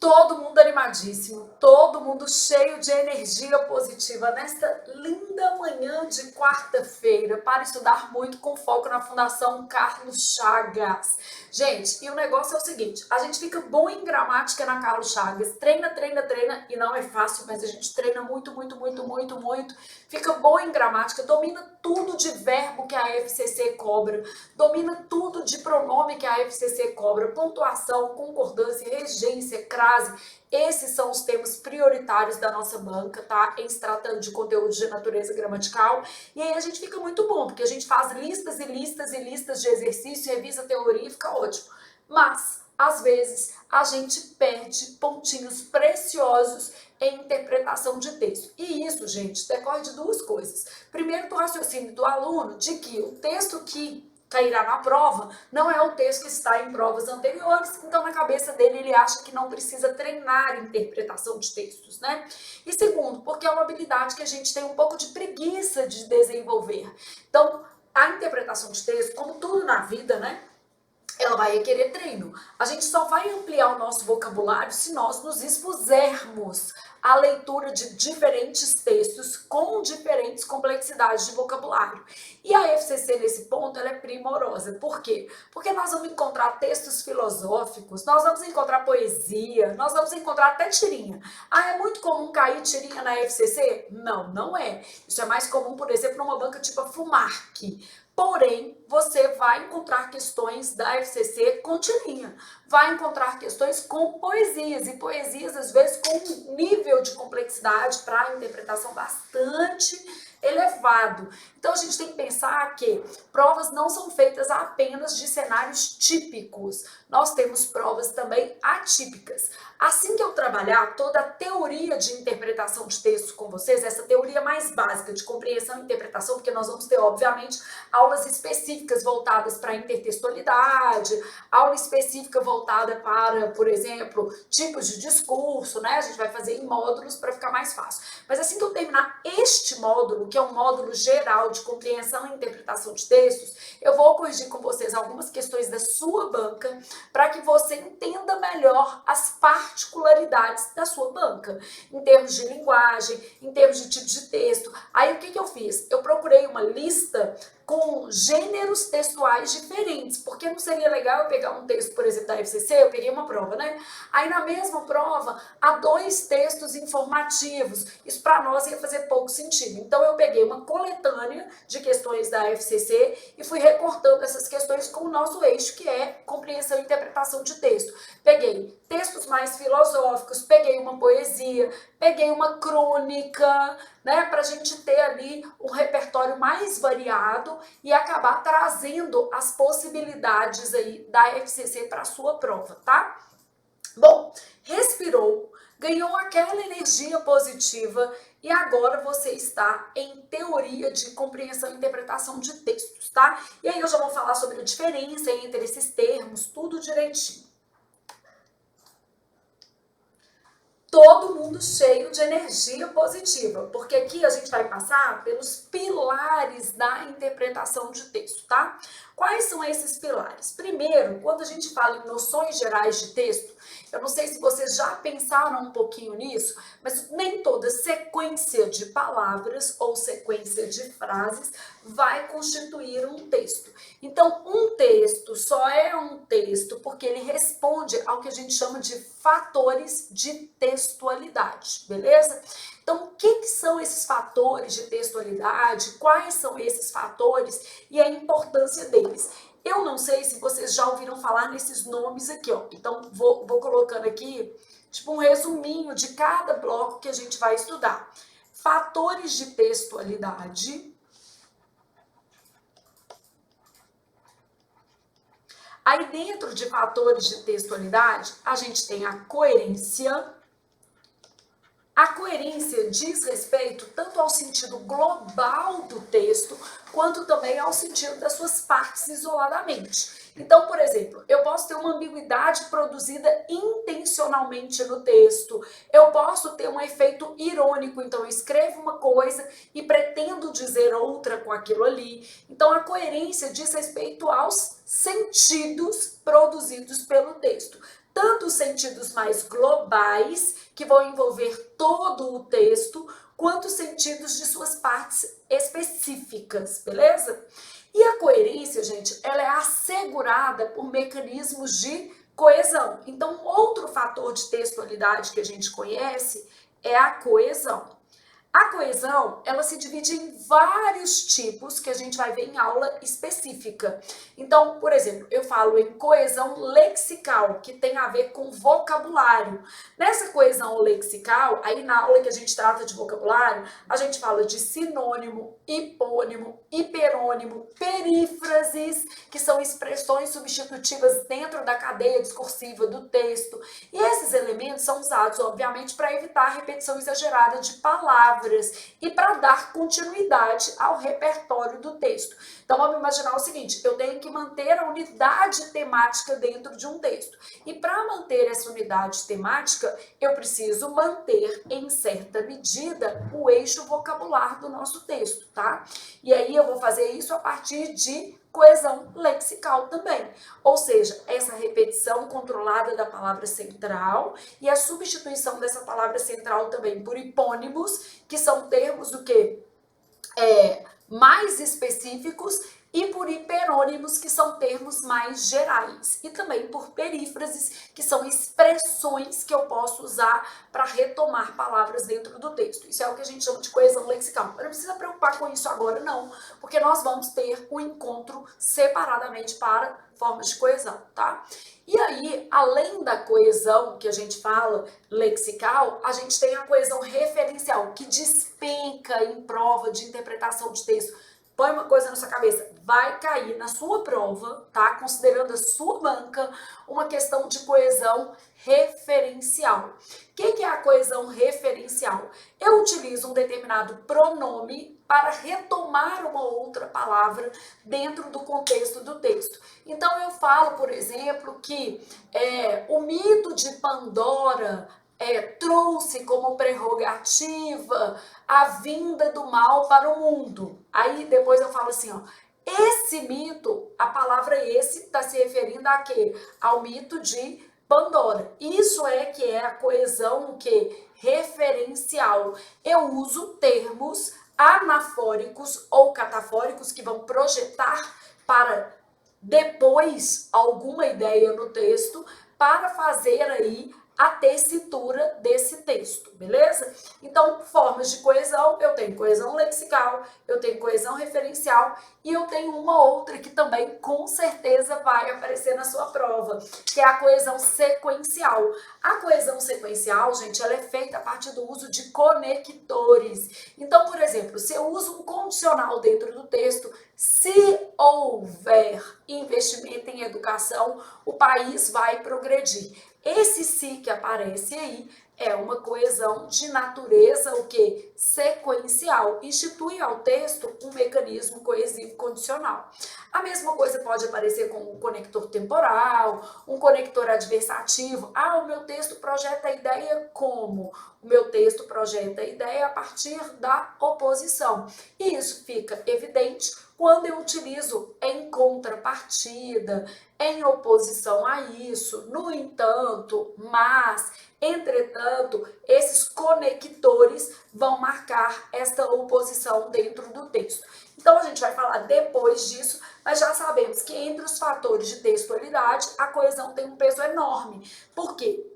Todo mundo animadíssimo, todo mundo cheio de energia positiva nesta linda manhã de quarta-feira para estudar muito com foco na Fundação Carlos Chagas. Gente, e o negócio é o seguinte, a gente fica bom em gramática na Carlos Chagas, treina, treina, treina, e não é fácil, mas a gente treina muito, muito, muito, muito, muito, fica bom em gramática, domina tudo de verbo que a FCC cobra, domina tudo de pronome que a FCC cobra, pontuação, concordância, regência, crase. Esses são os temas prioritários da nossa banca, tá? Em se tratando de conteúdo de natureza gramatical. E aí a gente fica muito bom, porque a gente faz listas e listas e listas de exercício, revisa a teoria e fica ótimo. Mas, às vezes, a gente perde pontinhos preciosos em interpretação de texto. E isso, gente, decorre de duas coisas. Primeiro, do raciocínio do aluno de que o texto que cairá na prova, não é o texto que está em provas anteriores, então na cabeça dele ele acha que não precisa treinar interpretação de textos, né? E segundo, porque é uma habilidade que a gente tem um pouco de preguiça de desenvolver. Então, a interpretação de texto, como tudo na vida, né? Ela vai requerer treino. A gente só vai ampliar o nosso vocabulário se nós nos expusermos à leitura de diferentes textos com diferentes complexidades de vocabulário. E a FCC, nesse ponto, ela é primorosa. Por quê? Porque nós vamos encontrar textos filosóficos, nós vamos encontrar poesia, nós vamos encontrar até tirinha. Ah, é muito comum cair tirinha na FCC? Não, não é. Isso é mais comum, por exemplo, numa banca tipo a FUMARC. Porém, você vai encontrar questões da FCC com tirinha, vai encontrar questões com poesias, e poesias às vezes com um nível de complexidade para interpretação bastante elevado. Então a gente tem que pensar que provas não são feitas apenas de cenários típicos, nós temos provas também atípicas. Assim que eu trabalhar toda a teoria de interpretação de texto com vocês, essa teoria mais básica de compreensão e interpretação, porque nós vamos ter, obviamente, aulas específicas voltadas para a intertextualidade, aula específica voltada para, por exemplo, tipos de discurso, né? A gente vai fazer em módulos para ficar mais fácil. Mas assim que eu terminar este módulo, que é um módulo geral de compreensão e interpretação de textos, eu vou corrigir com vocês algumas questões da sua banca para que você entenda melhor as particularidades da sua banca, em termos de linguagem, em termos de tipo de texto. Aí o que eu fiz? Eu procurei uma lista com gêneros textuais diferentes, porque não seria legal eu pegar um texto, por exemplo, da FCC, eu peguei uma prova, né? Aí na mesma prova, há 2 textos informativos, isso para nós ia fazer pouco sentido. Então eu peguei uma coletânea de questões da FCC e fui recortando essas questões com o nosso eixo, que é compreensão e interpretação de texto. Peguei textos mais filosóficos, peguei uma poesia, peguei uma crônica, né, para a gente ter ali um repertório mais variado e acabar trazendo as possibilidades aí da FCC para a sua prova, tá? Bom, respirou, ganhou aquela energia positiva e agora você está em teoria de compreensão e interpretação de textos, tá? E aí eu já vou falar sobre a diferença entre esses termos, tudo direitinho. Todo mundo cheio de energia positiva, porque aqui a gente vai passar pelos pilares da interpretação de texto, tá? Quais são esses pilares? Primeiro, quando a gente fala em noções gerais de texto, eu não sei se vocês já pensaram um pouquinho nisso, mas nem toda sequência de palavras ou sequência de frases vai constituir um texto. Então, um texto só é um texto porque ele responde ao que a gente chama de fatores de textualidade, beleza? Então, o que são esses fatores de textualidade? Quais são esses fatores e a importância deles? Eu não sei se vocês já ouviram falar nesses nomes aqui, ó. Então, vou colocando aqui, tipo, um resuminho de cada bloco que a gente vai estudar. Fatores de textualidade. Aí, dentro de fatores de textualidade, a gente tem a coerência. A coerência diz respeito tanto ao sentido global do texto, quanto também ao sentido das suas partes isoladamente. Então, por exemplo, eu posso ter uma ambiguidade produzida intencionalmente no texto, eu posso ter um efeito irônico, então eu escrevo uma coisa e pretendo dizer outra com aquilo ali. Então, a coerência diz respeito aos sentidos produzidos pelo texto. tanto os sentidos mais globais, que vão envolver todo o texto, quanto os sentidos de suas partes específicas, beleza? E a coerência, gente, ela é assegurada por mecanismos de coesão. Então, outro fator de textualidade que a gente conhece é a coesão. A coesão, ela se divide em vários tipos que a gente vai ver em aula específica. Então, por exemplo, eu falo em coesão lexical, que tem a ver com vocabulário. Nessa coesão lexical, aí na aula que a gente trata de vocabulário, a gente fala de sinônimo, hipônimo, hiperônimo, perífrases, que são expressões substitutivas dentro da cadeia discursiva do texto. E esses elementos são usados, obviamente, para evitar a repetição exagerada de palavras e para dar continuidade ao repertório do texto. Então, vamos imaginar o seguinte, eu tenho que manter a unidade temática dentro de um texto. E para manter essa unidade temática, eu preciso manter, em certa medida, o eixo vocabular do nosso texto, tá? E aí eu vou fazer isso a partir de coesão lexical também, ou seja, essa repetição controlada da palavra central e a substituição dessa palavra central também por hipônimos, que são termos do que mais específicos, e por hiperônimos, que são termos mais gerais, e também por perífrases, que são expressões que eu posso usar para retomar palavras dentro do texto. Isso é o que a gente chama de coesão lexical. Mas não precisa preocupar com isso agora, não, porque nós vamos ter um encontro separadamente para formas de coesão, tá? E aí, além da coesão que a gente fala lexical, a gente tem a coesão referencial, que despenca em prova de interpretação de texto. Põe uma coisa na sua cabeça, vai cair na sua prova, tá? Considerando a sua banca, uma questão de coesão referencial. O que é a coesão referencial? Eu utilizo um determinado pronome para retomar uma outra palavra dentro do contexto do texto. Então, eu falo, por exemplo, que o mito de Pandora trouxe como prerrogativa a vinda do mal para o mundo. Aí depois eu falo assim, ó, esse mito, a palavra esse está se referindo a quê? Ao mito de Pandora. Isso é que é a coesão que referencial. Eu uso termos anafóricos ou catafóricos que vão projetar para depois alguma ideia no texto para fazer aí a tessitura desse texto, beleza? Então, formas de coesão, eu tenho coesão lexical, eu tenho coesão referencial e eu tenho uma outra que também com certeza vai aparecer na sua prova, que é a coesão sequencial. A coesão sequencial, gente, ela é feita a partir do uso de conectores. Então, por exemplo, se eu uso um condicional dentro do texto, se houver investimento em educação, o país vai progredir. Esse se que aparece aí é uma coesão de natureza, o que? Sequencial. Institui ao texto um mecanismo coesivo condicional. A mesma coisa pode aparecer com um conector temporal, um conector adversativo. Ah, o meu texto projeta a ideia como? O meu texto projeta a ideia a partir da oposição. E isso fica evidente quando eu utilizo em contrapartida, em oposição a isso, no entanto, mas, entretanto, esses conectores vão marcar esta oposição dentro do texto. Então, a gente vai falar depois disso, mas já sabemos que entre os fatores de textualidade, a coesão tem um peso enorme. Por quê?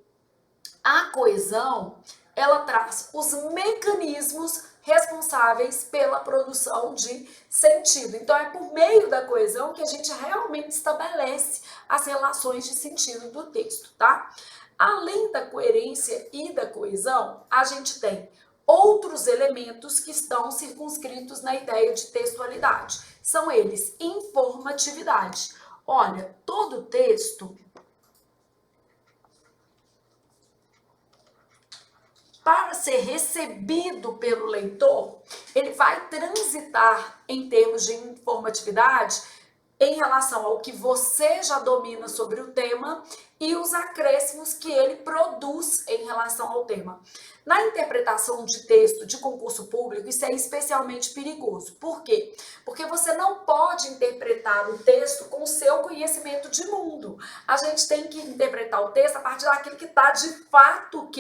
A coesão, ela traz os mecanismos responsáveis pela produção de sentido. Então, é por meio da coesão que a gente realmente estabelece as relações de sentido do texto, tá? Além da coerência e da coesão, a gente tem outros elementos que estão circunscritos na ideia de textualidade. São eles: informatividade. Olha, todo texto, para ser recebido pelo leitor, ele vai transitar em termos de informatividade em relação ao que você já domina sobre o tema e os acréscimos que ele produz em relação ao tema. Na interpretação de texto de concurso público, isso é especialmente perigoso. Por quê? Porque você não pode interpretar o texto com o seu conhecimento de mundo. A gente tem que interpretar o texto a partir daquilo que está de fato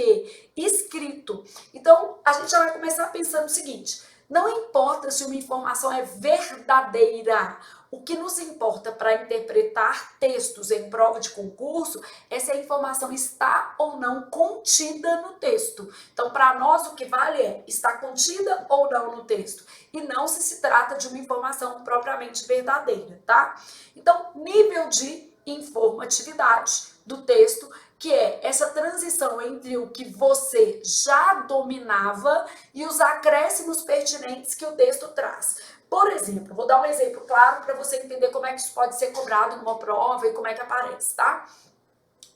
escrito. Então, a gente já vai começar pensando o seguinte: não importa se uma informação é verdadeira. O que nos importa para interpretar textos em prova de concurso é se a informação está ou não contida no texto. Então, para nós, o que vale é está contida ou não no texto, e não se trata de uma informação propriamente verdadeira, tá? Então, nível de informatividade do texto, que é essa transição entre o que você já dominava e os acréscimos pertinentes que o texto traz. Por exemplo, vou dar um exemplo claro para você entender como é que isso pode ser cobrado numa prova e como é que aparece, tá?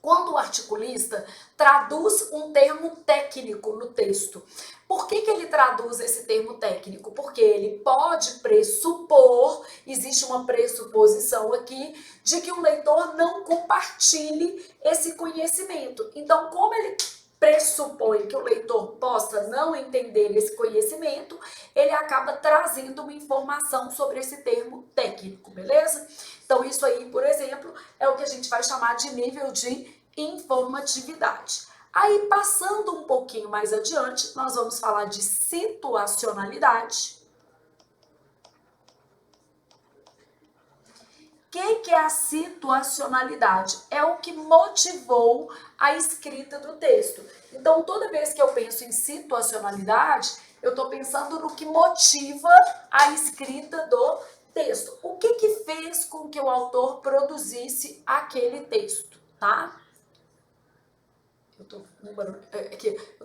Quando o articulista traduz um termo técnico no texto, por que ele traduz esse termo técnico? Porque ele pode pressupor, existe uma pressuposição aqui, de que o leitor não compartilhe esse conhecimento. Então, como ele pressupõe que o leitor possa não entender esse conhecimento, ele acaba trazendo uma informação sobre esse termo técnico, beleza? Então, isso aí, por exemplo, é o que a gente vai chamar de nível de informatividade. Aí, passando um pouquinho mais adiante, nós vamos falar de situacionalidade. O que é a situacionalidade? É o que motivou a escrita do texto. Então, toda vez que eu penso em situacionalidade, eu estou pensando no que motiva a escrita do texto. O que fez com que o autor produzisse aquele texto, tá? Eu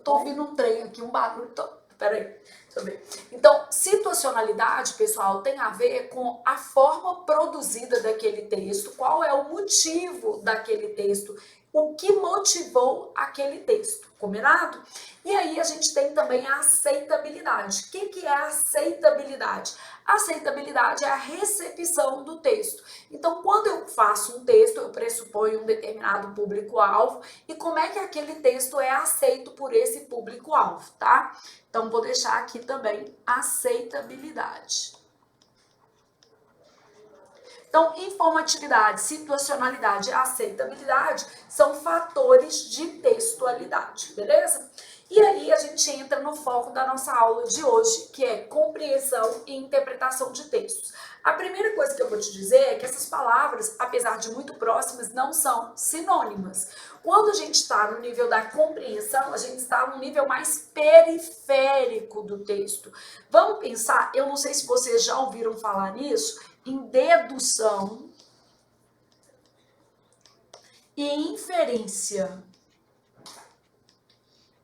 tô ouvindo um trem aqui, um barulho. Peraí, deixa eu ver. Então, situacionalidade, pessoal, tem a ver com a forma produzida daquele texto, qual é o motivo daquele texto, o que motivou aquele texto, combinado? E aí a gente tem também a aceitabilidade. O que é a aceitabilidade? A aceitabilidade é a recepção do texto. Então, quando eu faço um texto, eu pressuponho um determinado público-alvo e como é que aquele texto é aceito por esse público-alvo, tá? Então, vou deixar aqui também aceitabilidade. Então, informatividade, situacionalidade e aceitabilidade são fatores de textualidade, beleza? E aí a gente entra no foco da nossa aula de hoje, que é compreensão e interpretação de textos. A primeira coisa que eu vou te dizer é que essas palavras, apesar de muito próximas, não são sinônimas. Quando a gente está no nível da compreensão, a gente está no nível mais periférico do texto. Vamos pensar, eu não sei se vocês já ouviram falar nisso, em dedução e inferência.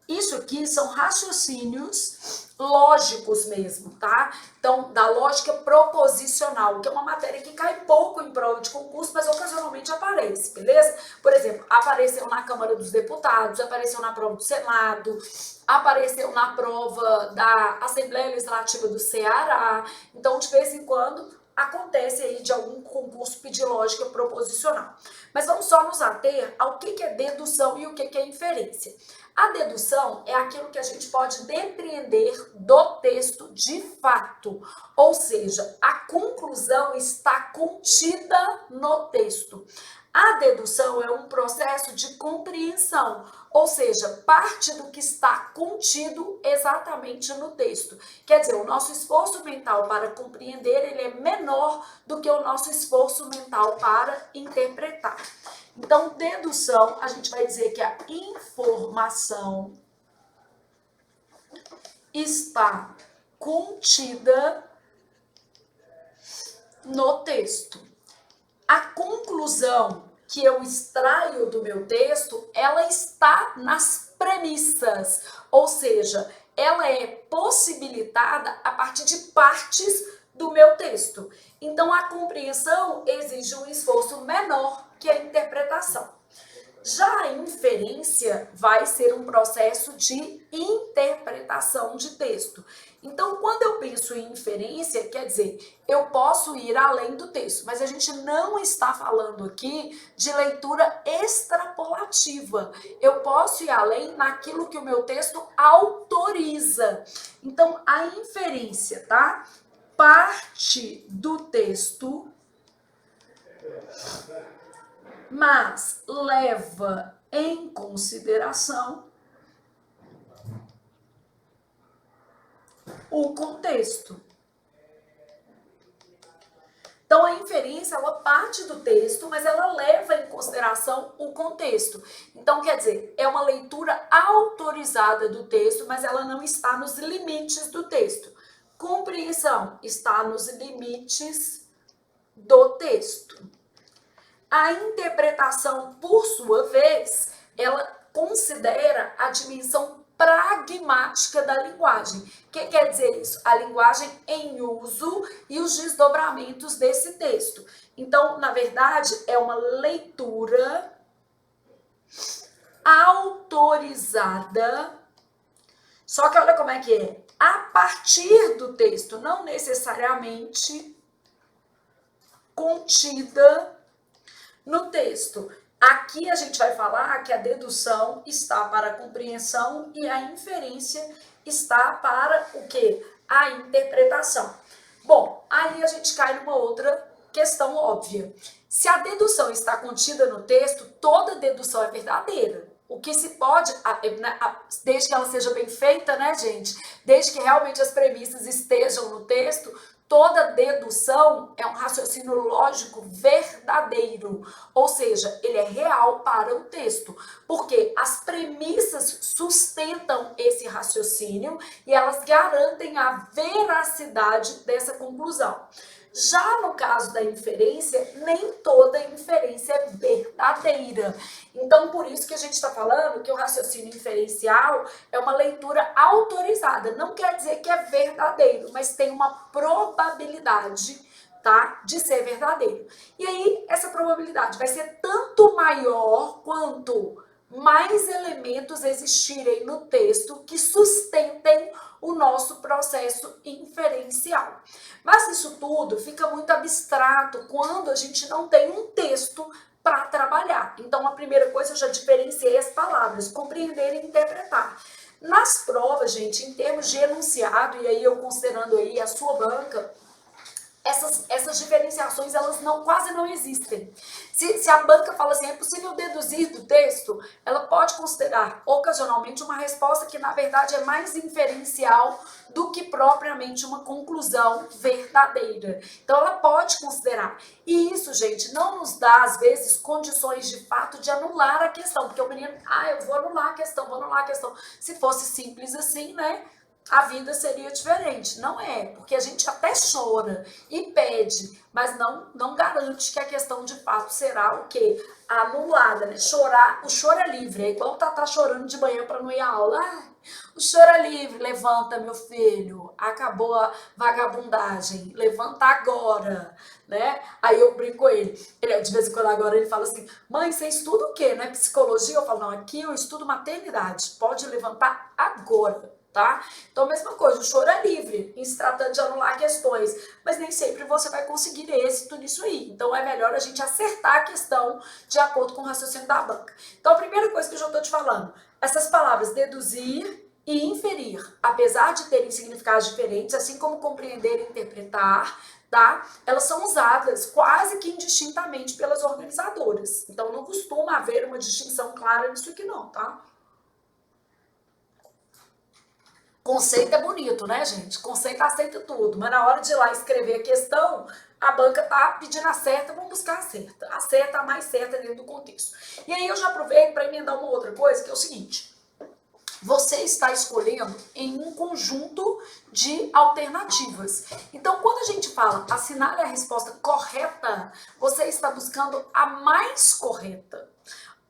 Isso aqui são raciocínios lógicos mesmo, tá? Então, da lógica proposicional, que é uma matéria que cai pouco em prova de concurso, mas ocasionalmente aparece, beleza? Por exemplo, apareceu na Câmara dos Deputados, apareceu na prova do Senado, apareceu na prova da Assembleia Legislativa do Ceará. Então, de vez em quando, acontece aí de algum concurso pedir lógica proposicional. Mas vamos só nos ater ao que é dedução e o que é inferência. A dedução é aquilo que a gente pode depreender do texto de fato, ou seja, a conclusão está contida no texto. A dedução é um processo de compreensão, ou seja, parte do que está contido exatamente no texto. Quer dizer, o nosso esforço mental para compreender ele é menor do que o nosso esforço mental para interpretar. Então, dedução, a gente vai dizer que a informação está contida no texto. A conclusão que eu extraio do meu texto, ela está nas premissas, ou seja, ela é possibilitada a partir de partes do meu texto. Então, a compreensão exige um esforço menor que a interpretação. Já a inferência vai ser um processo de interpretação de texto. Então, quando eu penso em inferência, quer dizer, eu posso ir além do texto, mas a gente não está falando aqui de leitura extrapolativa. Eu posso ir além naquilo que o meu texto autoriza. Então, a inferência, tá? Parte do texto, mas leva em consideração o contexto. Então, a inferência, ela parte do texto, mas ela leva em consideração o contexto. Então, quer dizer, é uma leitura autorizada do texto, mas ela não está nos limites do texto. Compreensão está nos limites do texto. A interpretação, por sua vez, ela considera a dimensão pragmática da linguagem. O que quer dizer isso? A linguagem em uso e os desdobramentos desse texto. Então, na verdade, é uma leitura autorizada, só que olha como é que é. A partir do texto, não necessariamente contida no texto. Aqui a gente vai falar que a dedução está para a compreensão e a inferência está para o quê? A interpretação. Bom, aí a gente cai numa outra questão óbvia. Se a dedução está contida no texto, toda dedução é verdadeira. O que se pode, desde que ela seja bem feita, né, gente? Desde que realmente as premissas estejam no texto, toda dedução é um raciocínio lógico verdadeiro, ou seja, ele é real para o texto, porque as premissas sustentam esse raciocínio e elas garantem a veracidade dessa conclusão. Já no caso da inferência, nem toda inferência é verdadeira. Então, por isso que a gente está falando que o raciocínio inferencial é uma leitura autorizada. Não quer dizer que é verdadeiro, mas tem uma probabilidade, tá, de ser verdadeiro. E aí, essa probabilidade vai ser tanto maior quanto mais elementos existirem no texto que sustentem o nosso processo inferencial. Mas isso tudo fica muito abstrato quando a gente não tem um texto para trabalhar. Então, a primeira coisa, eu já diferenciei as palavras, compreender e interpretar. Nas provas, gente, em termos de enunciado, e aí eu considerando aí a sua banca, essas diferenciações, elas quase não existem. Se a banca fala assim, é possível deduzir do texto, ela pode considerar ocasionalmente uma resposta que, na verdade, é mais inferencial do que propriamente uma conclusão verdadeira. Então, ela pode considerar. E isso, gente, não nos dá, às vezes, condições de fato de anular a questão. Porque o menino, eu vou anular a questão, vou anular a questão. Se fosse simples assim, né? A vida seria diferente. Não é, porque a gente até chora e pede, mas não garante que a questão de fato será o quê? Anulada, né? Chorar, o choro é livre, é igual o Tatá chorando de manhã para não ir à aula. O choro é livre, levanta, meu filho, acabou a vagabundagem, levanta agora, né? Aí eu brinco com ele, de vez em quando agora ele fala assim, mãe, você estuda o quê, né? Psicologia? Eu falo, não, aqui eu estudo maternidade, pode levantar agora. Tá? Então, a mesma coisa, o choro é livre em se tratando de anular questões, mas nem sempre você vai conseguir êxito nisso aí. Então, é melhor a gente acertar a questão de acordo com o raciocínio da banca. Então, a primeira coisa que eu já estou te falando, essas palavras deduzir e inferir, apesar de terem significados diferentes, assim como compreender e interpretar, tá? Elas são usadas quase que indistintamente pelas organizadoras. Então, não costuma haver uma distinção clara nisso aqui não, tá? Conceito é bonito, né, gente? Conceito aceita tudo, mas na hora de ir lá escrever a questão, a banca tá pedindo a certa, vamos buscar a certa. A certa, a mais certa dentro do contexto. E aí eu já aproveito para emendar uma outra coisa, que é o seguinte. Você está escolhendo em um conjunto de alternativas. Então, quando a gente fala assinale a resposta correta, você está buscando a mais correta.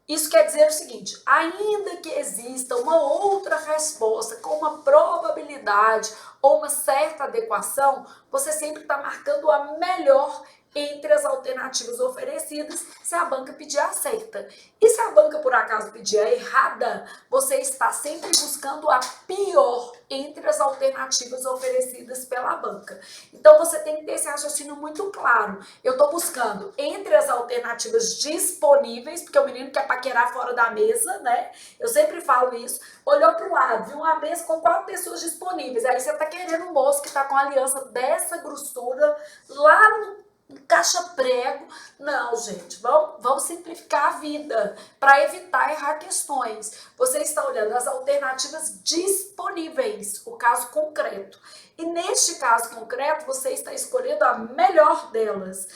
Isso quer dizer o seguinte, ainda que exista uma outra resposta com uma probabilidade ou uma certa adequação, você sempre está marcando a melhor entre as alternativas oferecidas se a banca pedir a certa. E se a banca, por acaso, pedir a errada, você está sempre buscando a pior entre as alternativas oferecidas pela banca. Então, você tem que ter esse raciocínio muito claro. Eu estou buscando entre as alternativas disponíveis, porque o menino quer paquerar fora da mesa, né? Eu sempre falo isso. Olhou para o lado, viu uma mesa com 4 pessoas disponíveis. Aí você está querendo um moço que está com a aliança dessa grossura lá no caixa prego. Não, gente, vamos simplificar a vida para evitar errar questões. Você está olhando as alternativas disponíveis, o caso concreto. E neste caso concreto, você está escolhendo a melhor delas,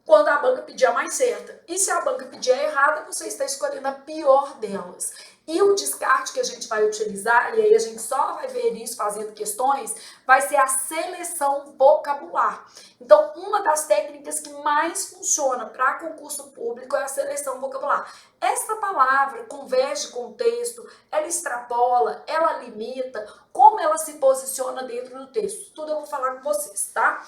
quando a banca pedir a mais certa. E se a banca pedir a errada, você está escolhendo a pior delas. E o descarte que a gente vai utilizar, e aí a gente só vai ver isso fazendo questões, vai ser a seleção vocabular. Então, uma das técnicas que mais funciona para concurso público é a seleção vocabular. Essa palavra converge com o texto, ela extrapola, ela limita, como ela se posiciona dentro do texto. Tudo eu vou falar com vocês, tá?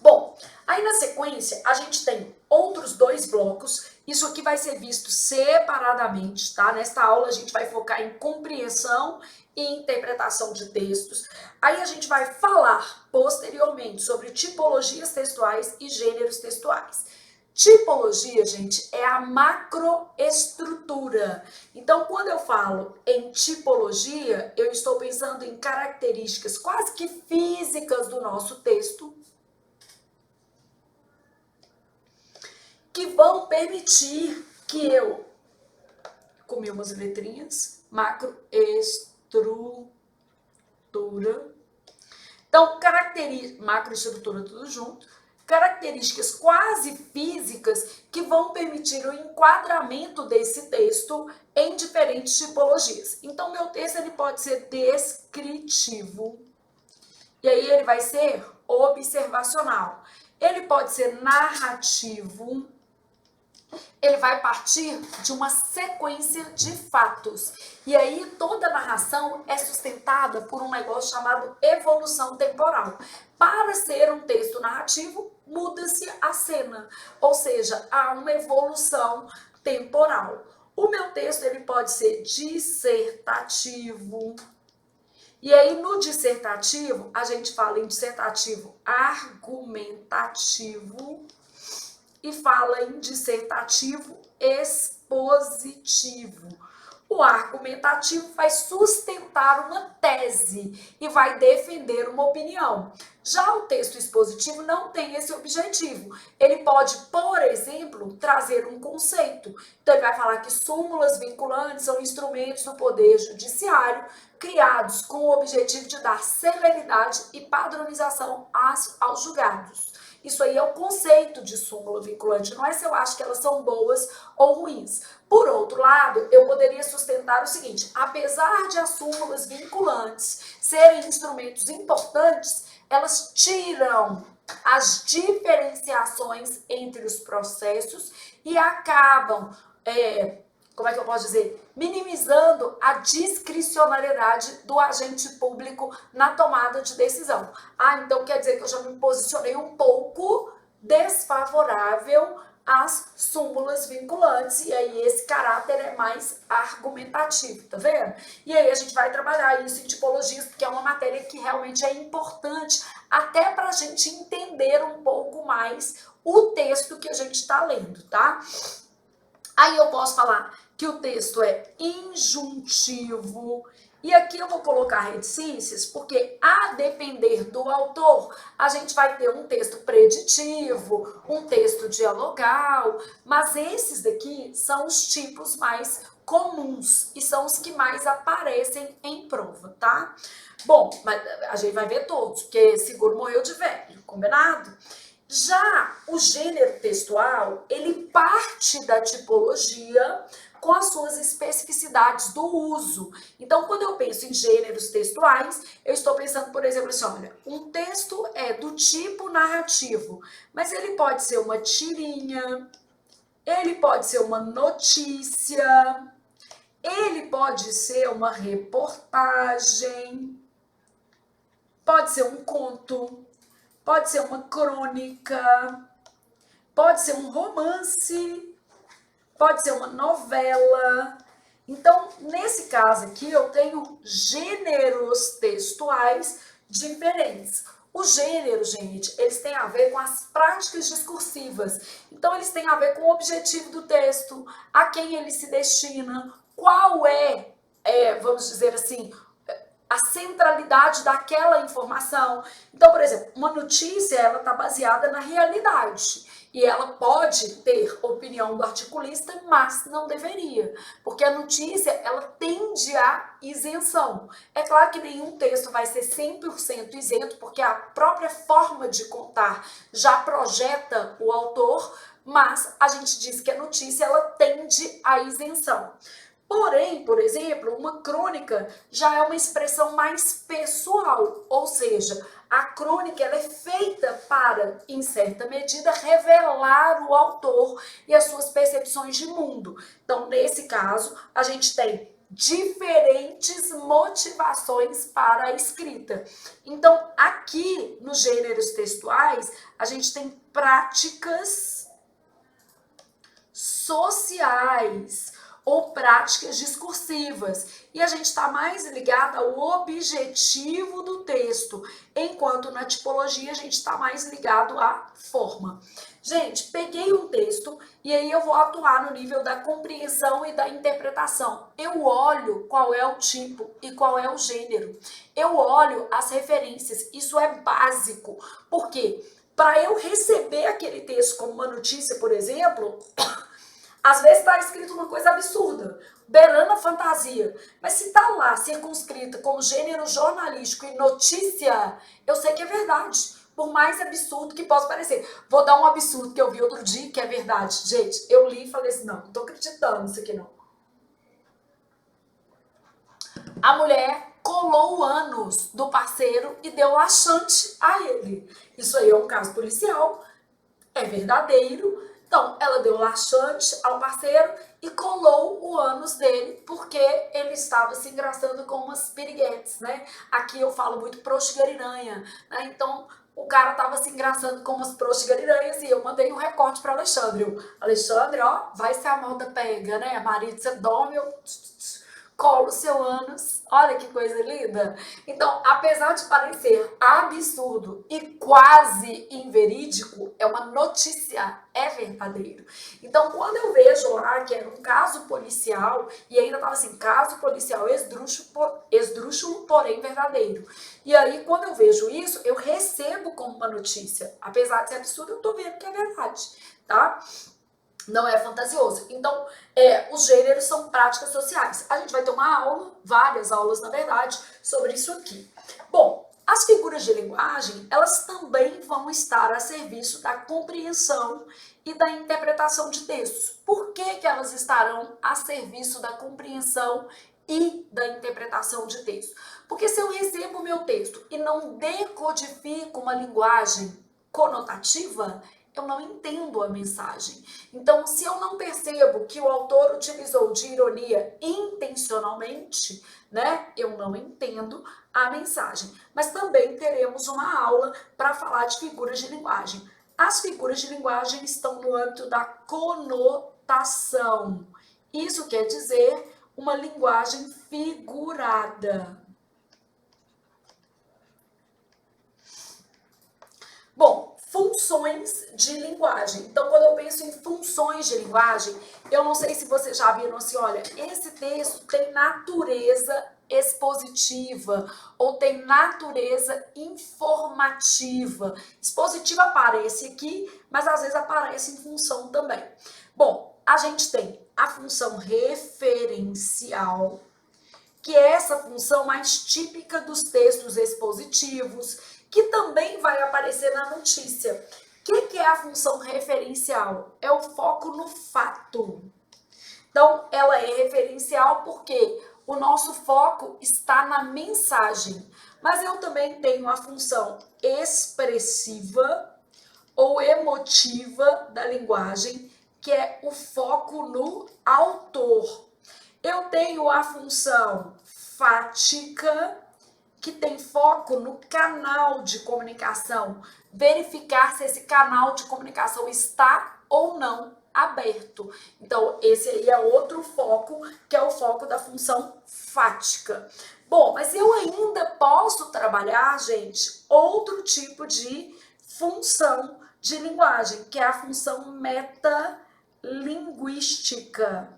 Bom, aí na sequência a gente tem outros 2 blocos. Isso aqui vai ser visto separadamente, tá? Nesta aula a gente vai focar em compreensão e interpretação de textos. Aí a gente vai falar posteriormente sobre tipologias textuais e gêneros textuais. Tipologia, gente, é a macroestrutura. Então, quando eu falo em tipologia, eu estou pensando em características quase que físicas do nosso texto, que vão permitir que eu, com umas letrinhas, macroestrutura. Então, macroestrutura tudo junto, características quase físicas que vão permitir o enquadramento desse texto em diferentes tipologias. Então, meu texto ele pode ser descritivo, e aí ele vai ser observacional. Ele pode ser narrativo, ele vai partir de uma sequência de fatos. E aí toda narração é sustentada por um negócio chamado evolução temporal. Para ser um texto narrativo, muda-se a cena, ou seja, há uma evolução temporal. O meu texto ele pode ser dissertativo. E aí no dissertativo, a gente fala em dissertativo argumentativo, e fala em dissertativo expositivo. O argumentativo vai sustentar uma tese e vai defender uma opinião. Já o texto expositivo não tem esse objetivo. Ele pode, por exemplo, trazer um conceito. Então, ele vai falar que súmulas vinculantes são instrumentos do Poder Judiciário criados com o objetivo de dar celeridade e padronização aos julgados. Isso aí é o conceito de súmula vinculante, não é se eu acho que elas são boas ou ruins. Por outro lado, eu poderia sustentar o seguinte: apesar de as súmulas vinculantes serem instrumentos importantes, elas tiram as diferenciações entre os processos e acabam, como é que eu posso dizer, minimizando a discricionariedade do agente público na tomada de decisão. Ah, então quer dizer que eu já me posicionei um pouco desfavorável às súmulas vinculantes, e aí esse caráter é mais argumentativo, tá vendo? E aí a gente vai trabalhar isso em tipologias, porque é uma matéria que realmente é importante, até para a gente entender um pouco mais o texto que a gente está lendo, tá? Aí eu posso falar que o texto é injuntivo, e aqui eu vou colocar reticências, porque a depender do autor, a gente vai ter um texto preditivo, um texto dialogal, mas esses daqui são os tipos mais comuns e são os que mais aparecem em prova, tá? Bom, mas a gente vai ver todos, porque seguro morreu de velho, combinado? Já o gênero textual, ele parte da tipologia com as suas especificidades do uso. Então, quando eu penso em gêneros textuais, eu estou pensando, por exemplo, assim, olha, um texto é do tipo narrativo, mas ele pode ser uma tirinha, ele pode ser uma notícia, ele pode ser uma reportagem, pode ser um conto, pode ser uma crônica, pode ser um romance, pode ser uma novela. Então, nesse caso aqui, eu tenho gêneros textuais diferentes. Os gêneros, gente, eles têm a ver com as práticas discursivas. Então, eles têm a ver com o objetivo do texto, a quem ele se destina, qual vamos dizer assim, a centralidade daquela informação. Então, por exemplo, uma notícia, ela está baseada na realidade. E ela pode ter opinião do articulista, mas não deveria, porque a notícia, ela tende à isenção. É claro que nenhum texto vai ser 100% isento, porque a própria forma de contar já projeta o autor, mas a gente diz que a notícia, ela tende à isenção. Porém, por exemplo, uma crônica já é uma expressão mais pessoal, ou seja, a crônica ela é feita para, em certa medida, revelar o autor e as suas percepções de mundo. Então, nesse caso, a gente tem diferentes motivações para a escrita. Então, aqui nos gêneros textuais, a gente tem práticas sociais ou práticas discursivas. E a gente está mais ligado ao objetivo do texto, enquanto na tipologia a gente está mais ligado à forma. Gente, peguei um texto e aí eu vou atuar no nível da compreensão e da interpretação. Eu olho qual é o tipo e qual é o gênero. Eu olho as referências. Isso é básico. Por quê? Para eu receber aquele texto como uma notícia, por exemplo, às vezes está escrito uma coisa absurda, beirando a fantasia. Mas se está lá circunscrita como gênero jornalístico e notícia, eu sei que é verdade. Por mais absurdo que possa parecer. Vou dar um absurdo que eu vi outro dia, que é verdade. Gente, eu li e falei assim, não estou acreditando nisso aqui não. A mulher colou o ânus do parceiro e deu laxante a ele. Isso aí é um caso policial, é verdadeiro. Então, ela deu laxante ao parceiro e colou o ânus dele porque ele estava se engraçando com umas piriguetes, né? Aqui eu falo muito proxigariranha, né? Então, o cara estava se engraçando com umas proxigariranhas e eu mandei um recorte para Alexandre. Alexandre, ó, vai ser a moda pega, né? Marido, você dorme, eu colo o seu ânus. Olha que coisa linda. Então, apesar de parecer absurdo e quase inverídico, é uma notícia, é verdadeiro. Então, quando eu vejo lá que era um caso policial, e ainda estava assim, caso policial esdrúxulo, porém verdadeiro. E aí, quando eu vejo isso, eu recebo como uma notícia. Apesar de ser absurdo, eu tô vendo que é verdade, tá? Não é fantasioso. Então, os gêneros são práticas sociais. A gente vai ter uma aula, várias aulas, na verdade, sobre isso aqui. Bom, as figuras de linguagem, elas também vão estar a serviço da compreensão e da interpretação de textos. Por que que elas estarão a serviço da compreensão e da interpretação de texto? Porque se eu recebo o meu texto e não decodifico uma linguagem conotativa, eu não entendo a mensagem. Então, se eu não percebo que o autor utilizou de ironia intencionalmente, né, eu não entendo a mensagem. Mas também teremos uma aula para falar de figuras de linguagem. As figuras de linguagem estão no âmbito da conotação. Isso quer dizer uma linguagem figurada. Bom, funções de linguagem. Então, quando eu penso em funções de linguagem, eu não sei se vocês já viram assim, olha, esse texto tem natureza expositiva ou tem natureza informativa. Expositiva aparece aqui, mas às vezes aparece em função também. Bom, a gente tem a função referencial, que é essa função mais típica dos textos expositivos, que também vai aparecer na notícia. O que é a função referencial? É o foco no fato. Então, ela é referencial porque o nosso foco está na mensagem. Mas eu também tenho a função expressiva ou emotiva da linguagem, que é o foco no autor. Eu tenho a função fática, que tem foco no canal de comunicação. verificar se esse canal de comunicação está ou não aberto. Então, esse aí é outro foco, que é o foco da função fática. Bom, mas eu ainda posso trabalhar, gente, outro tipo de função de linguagem, que é a função metalinguística.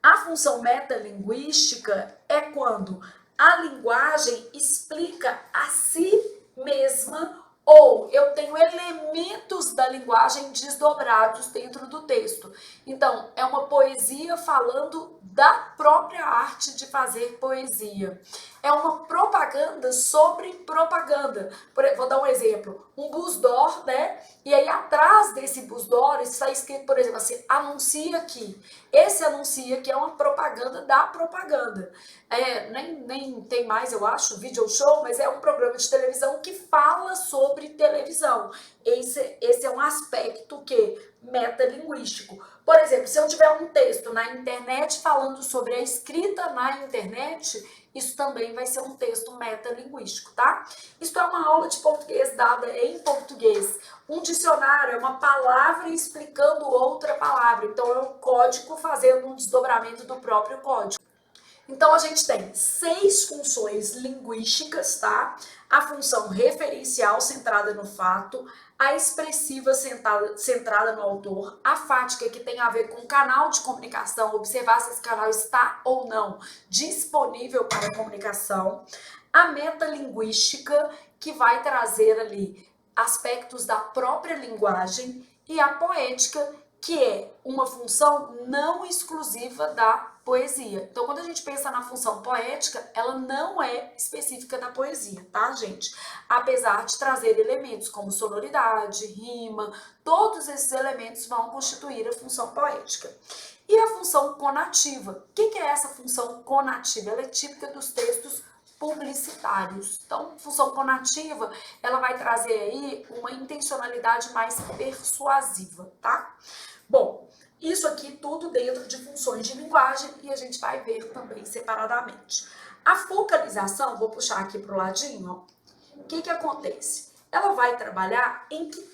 A função metalinguística é quando a linguagem explica a si mesma ou eu tenho elementos da linguagem desdobrados dentro do texto. Então, é uma poesia falando da própria arte de fazer poesia. É uma propaganda sobre propaganda. Vou dar um exemplo. Um busdoor, né? E aí, atrás desse busdoor está escrito, por exemplo, assim, anuncia aqui. Esse anuncia que é uma propaganda da propaganda. Nem tem mais, eu acho, video show, mas é um programa de televisão que fala sobre televisão. Esse é um aspecto metalinguístico. Por exemplo, se eu tiver um texto na internet falando sobre a escrita na internet, isso também vai ser um texto metalinguístico, tá? Isso é uma aula de português dada em português. Um dicionário é uma palavra explicando outra palavra. Então, é um código fazendo um desdobramento do próprio código. Então, a gente tem 6 funções linguísticas, tá? A função referencial, centrada no fato, a expressiva, centrada no autor, a fática, que tem a ver com o canal de comunicação, observar se esse canal está ou não disponível para a comunicação, a metalinguística, que vai trazer ali aspectos da própria linguagem, e a poética, que é uma função não exclusiva da poesia. Então, quando a gente pensa na função poética, ela não é específica da poesia, tá, gente? Apesar de trazer elementos como sonoridade, rima, todos esses elementos vão constituir a função poética. E a função conativa? O que é essa função conativa? Ela é típica dos textos publicitários. Então, função conativa, ela vai trazer aí uma intencionalidade mais persuasiva, tá? Bom, isso aqui tudo dentro de funções de linguagem e a gente vai ver também separadamente. A focalização, vou puxar aqui para o ladinho, ó. O que acontece? Ela vai trabalhar em que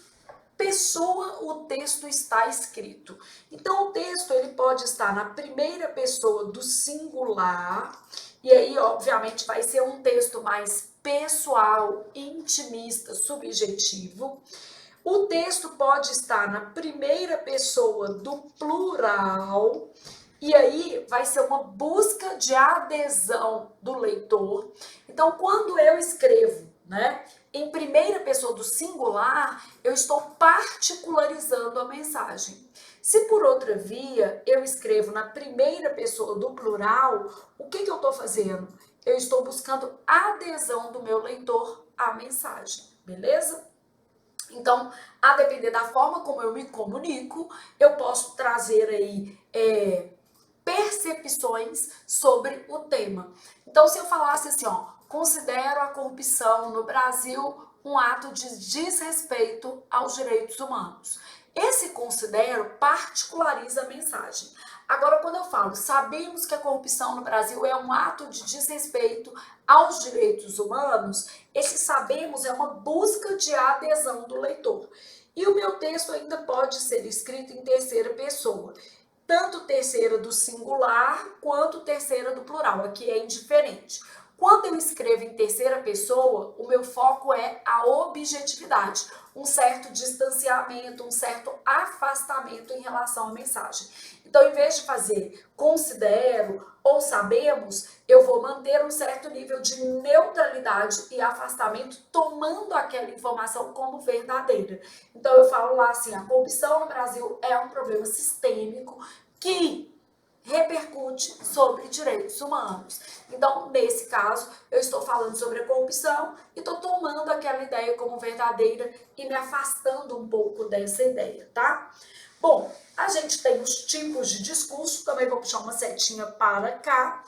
pessoa o texto está escrito. Então, o texto ele pode estar na primeira pessoa do singular, e aí, obviamente, vai ser um texto mais pessoal, intimista, subjetivo. O texto pode estar na primeira pessoa do plural, e aí vai ser uma busca de adesão do leitor. Então, quando eu escrevo, né, em primeira pessoa do singular, eu estou particularizando a mensagem. Se por outra via eu escrevo na primeira pessoa do plural, o que eu estou fazendo? Eu estou buscando adesão do meu leitor à mensagem, beleza? Então, a depender da forma como eu me comunico, eu posso trazer aí percepções sobre o tema. Então, se eu falasse assim, ó, considero a corrupção no Brasil um ato de desrespeito aos direitos humanos. Esse considero particulariza a mensagem. Agora, quando eu falo, sabemos que a corrupção no Brasil é um ato de desrespeito aos direitos humanos, esse sabemos é uma busca de adesão do leitor. E o meu texto ainda pode ser escrito em terceira pessoa, tanto terceira do singular quanto terceira do plural, aqui é indiferente. Quando eu escrevo em terceira pessoa, o meu foco é a objetividade, um certo distanciamento, um certo afastamento em relação à mensagem. Então, em vez de fazer considero ou sabemos, eu vou manter um certo nível de neutralidade e afastamento, tomando aquela informação como verdadeira. Então, eu falo lá assim, a corrupção no Brasil é um problema sistêmico que repercute sobre direitos humanos. Então, nesse caso, eu estou falando sobre a corrupção e estou tomando aquela ideia como verdadeira e me afastando um pouco dessa ideia, tá? Bom, a gente tem os tipos de discurso, também vou puxar uma setinha para cá.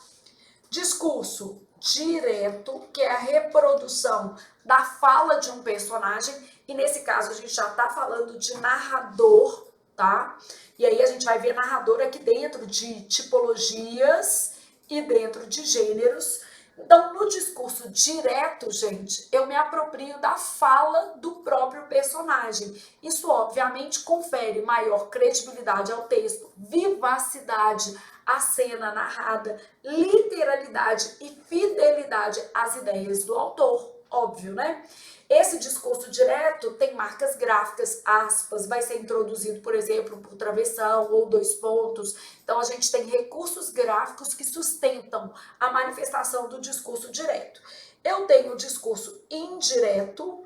Discurso direto, que é a reprodução da fala de um personagem, e nesse caso a gente já está falando de narrador, tá? E aí a gente vai ver narrador aqui dentro de tipologias e dentro de gêneros. Então, no discurso direto, gente, eu me aproprio da fala do próprio personagem. Isso, obviamente, confere maior credibilidade ao texto, vivacidade à cena narrada, literalidade e fidelidade às ideias do autor. Óbvio, né? Esse discurso direto tem marcas gráficas, aspas, vai ser introduzido, por exemplo, por travessão ou dois pontos. Então, a gente tem recursos gráficos que sustentam a manifestação do discurso direto. Eu tenho o discurso indireto,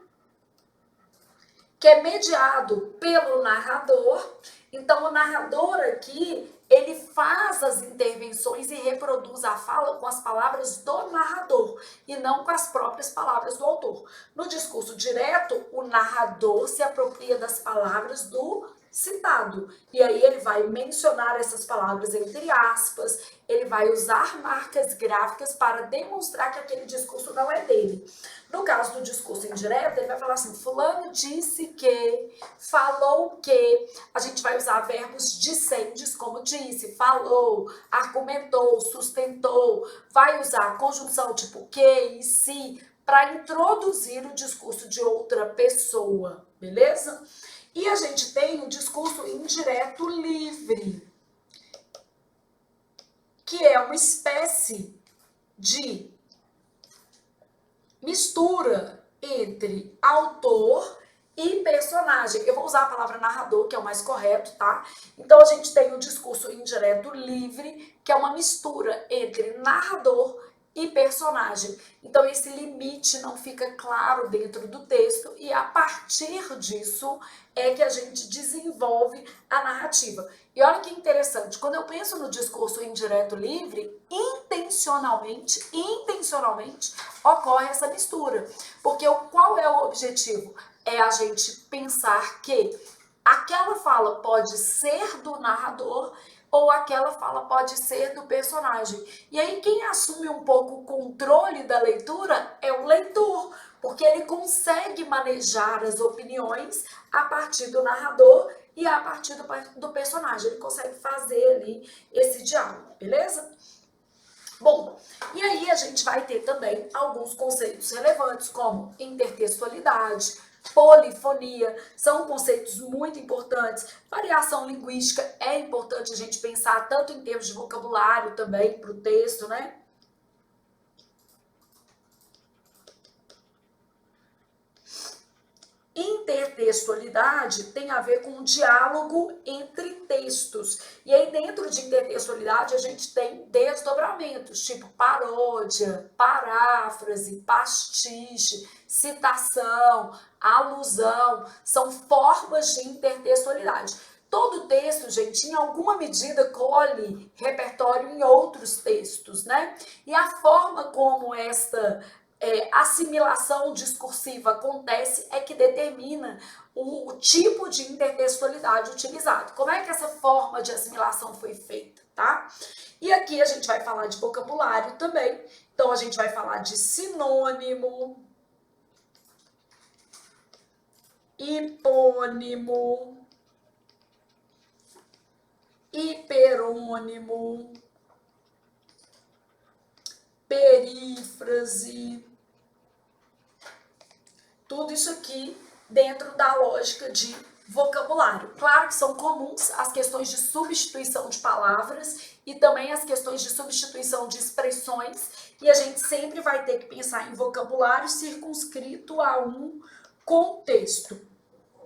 que é mediado pelo narrador. Então, o narrador aqui, ele faz as intervenções e reproduz a fala com as palavras do narrador e não com as próprias palavras do autor. No discurso direto, o narrador se apropria das palavras do citado. E aí ele vai mencionar essas palavras entre aspas, ele vai usar marcas gráficas para demonstrar que aquele discurso não é dele. No caso do discurso indireto, ele vai falar assim, fulano disse que, falou que, a gente vai usar verbos discentes como disse, falou, argumentou, sustentou, vai usar conjunção tipo que e se, para introduzir o discurso de outra pessoa, beleza? E a gente tem o discurso indireto livre, que é uma espécie de mistura entre autor e personagem. Eu vou usar a palavra narrador, que é o mais correto, tá? Então, a gente tem o discurso indireto livre, que é uma mistura entre narrador e personagem. Então, esse limite não fica claro dentro do texto e, a partir disso, é que a gente desenvolve a narrativa. E olha que interessante, quando eu penso no discurso indireto livre, intencionalmente, ocorre essa mistura. Porque qual é o objetivo? É a gente pensar que aquela fala pode ser do narrador ou aquela fala pode ser do personagem. E aí quem assume um pouco o controle da leitura é o leitor, porque ele consegue manejar as opiniões a partir do narrador e a partir do personagem. Ele consegue fazer ali esse diálogo, beleza? Bom, e aí a gente vai ter também alguns conceitos relevantes, como intertextualidade, polifonia, são conceitos muito importantes. Variação linguística é importante a gente pensar tanto em termos de vocabulário também para o texto, né? Intertextualidade tem a ver com um diálogo entre textos. E aí, dentro de intertextualidade, a gente tem desdobramentos, tipo paródia, paráfrase, pastiche, citação, alusão. São formas de intertextualidade. Todo texto, gente, em alguma medida colhe repertório em outros textos, né? E a forma como esta assimilação discursiva acontece é que determina o tipo de intertextualidade utilizado. Como é que essa forma de assimilação foi feita, tá? E aqui a gente vai falar de vocabulário também. Então, a gente vai falar de sinônimo, hipônimo, hiperônimo, perífrase, tudo isso aqui dentro da lógica de vocabulário. Claro que são comuns as questões de substituição de palavras e também as questões de substituição de expressões, e a gente sempre vai ter que pensar em vocabulário circunscrito a um contexto.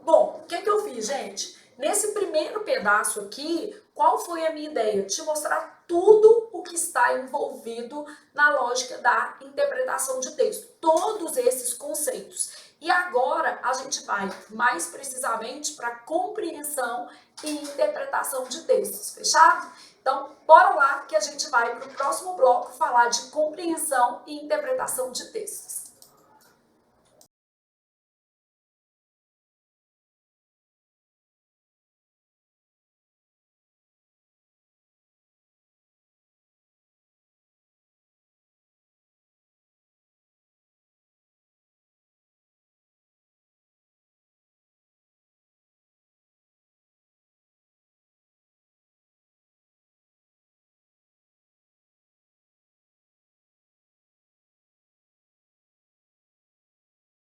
Bom, o que eu fiz, gente? Nesse primeiro pedaço aqui, qual foi a minha ideia? Te mostrar tudo o que está envolvido na lógica da interpretação de texto, todos esses conceitos. E agora a gente vai mais precisamente para compreensão e interpretação de textos, fechado? Então, bora lá que a gente vai para o próximo bloco falar de compreensão e interpretação de textos.